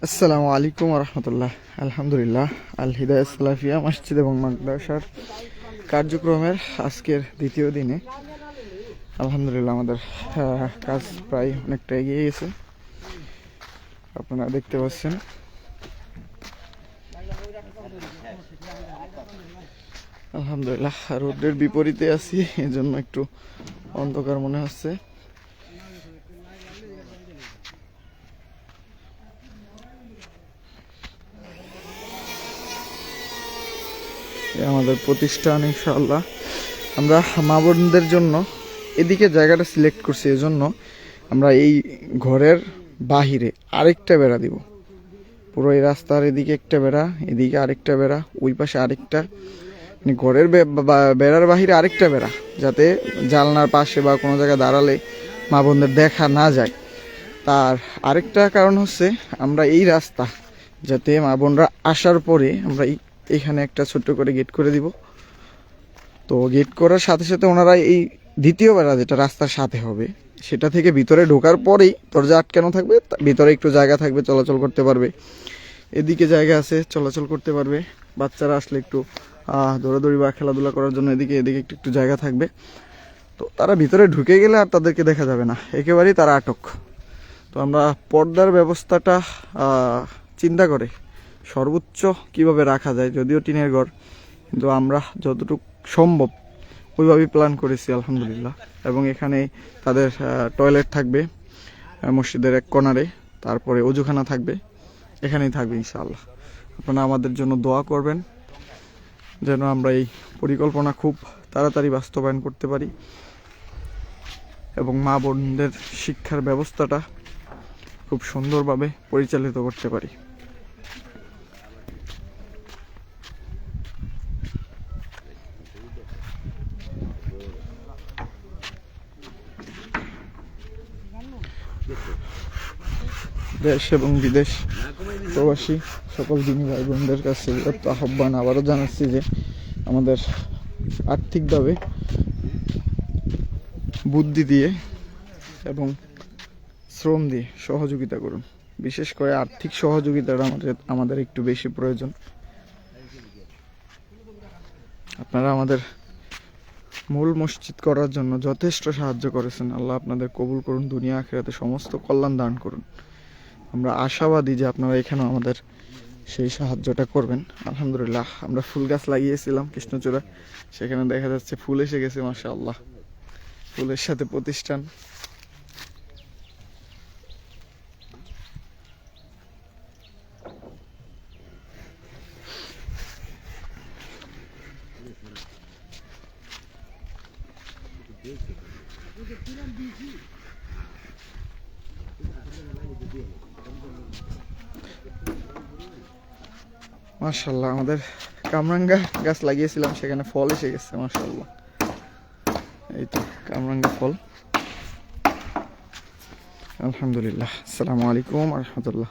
আসসালামু আলাইকুম রহমতুল্লাহ। আলহামদুলিল্লাহ, আল হিদায়াত সালাফিয়া মসজিদ এবং মাদ্রাসার কার্যক্রমের আজকের দ্বিতীয় দিনে আলহামদুলিল্লাহ আমাদের কাজ প্রায় অনেকটা এগিয়ে গেছে। আপনারা দেখতে পাচ্ছেন আলহামদুলিল্লাহ রোদের বিপরীতে আছি, এজন্য একটু অন্ধকার মনে হচ্ছে। আমাদের প্রতিষ্ঠান ইনশাআল্লাহ আমরা মা বোনদের জন্য এদিকে জায়গাটা সিলেক্ট করছি, এজন্য আমরা এই ঘরের বাহিরে আরেকটা বেড়া দিব। পুরো এই রাস্তার এদিকে একটা বেড়া, এদিকে আরেকটা বেড়া, ওই পাশে আরেকটা, মানে ঘরের বেড়ার বাহিরে আরেকটা বেড়া, যাতে জানলার পাশে বা কোনো জায়গায় দাঁড়ালে মা বোনদের দেখা না যায়। তার আরেকটা কারণ হচ্ছে আমরা এই রাস্তা যাতে মা বোনরা আসার পরে আমরা এখানে একটা ছোট্ট করে গেট করে দিব। তো গেট করার সাথে সাথে ওনারা এই দ্বিতীয় বেড়া যেটা রাস্তার সাথে হবে সেটা থেকে ভিতরে ঢোকার পরেই দরজা আটকানো থাকবে, ভিতরে একটু জায়গা থাকবে, চলাচল করতে পারবে। এদিকে জায়গা আছে, চলাচল করতে পারবে। বাচ্চারা আসলে একটু দৌড়াদৌড়ি বা খেলাধুলা করার জন্য এদিকে একটু একটু জায়গা থাকবে। তো তারা ভিতরে ঢুকে গেলে আর তাদেরকে দেখা যাবে না, একেবারেই তারা আটক। তো আমরা পর্দার ব্যবস্থাটা চিন্তা করে সর্বোচ্চ কিভাবে রাখা যায়, যদিও টিনের ঘর, কিন্তু আমরা যতটুকু সম্ভব ওইভাবেই প্ল্যান করেছি আলহামদুলিল্লাহ। এবং এখানে তাদের টয়লেট থাকবে মসজিদের এক কর্নারে, তারপরে অজুখানা থাকবে, এখানেই থাকবে ইনশাআল্লাহ। আপনারা আমাদের জন্য দোয়া করবেন যেন আমরা এই পরিকল্পনা খুব তাড়াতাড়ি বাস্তবায়ন করতে পারি এবং মা বোনদের শিক্ষার ব্যবস্থাটা খুব সুন্দরভাবে পরিচালিত করতে পারি। দেশ এবং বিদেশ প্রবাসী সকল দিনী ভাই বোনদের কাছে আহ্বান আবারও জানাচ্ছি যে আমাদের আর্থিকভাবে বুদ্ধি দিয়ে এবং শ্রম দিয়ে সহযোগিতা করুন। বিশেষ করে আর্থিক সহযোগিতাটা আমাদের একটু বেশি প্রয়োজন। আপনারা আমাদের মূল মসজিদ করার জন্য যথেষ্ট সাহায্য করেছেন, আল্লাহ আপনাদের কবুল করুন, দুনিয়া আখিরাতে সমস্ত কল্যাণ দান করুন। আমরা আশাবাদী যে আপনারা এখানেও আমাদের সেই সাহায্যটা করবেন। আলহামদুলিল্লাহ, আমরা ফুল গাছ লাগিয়েছিলাম কৃষ্ণচূড়া, সেখানে দেখা যাচ্ছে ফুল এসে গেছে মাশাআল্লাহ। ফুলের সাথে প্রতিষ্ঠান। মাশাআল্লাহ, আমাদের কামরাঙ্গা গাছ লাগিয়েছিলাম, সেখানে ফল এসে গেছে মাশাআল্লাহ। এই তো কামরাঙ্গা ফল। আলহামদুলিল্লাহ। আসসালামু আলাইকুম রহমতুল্লাহ।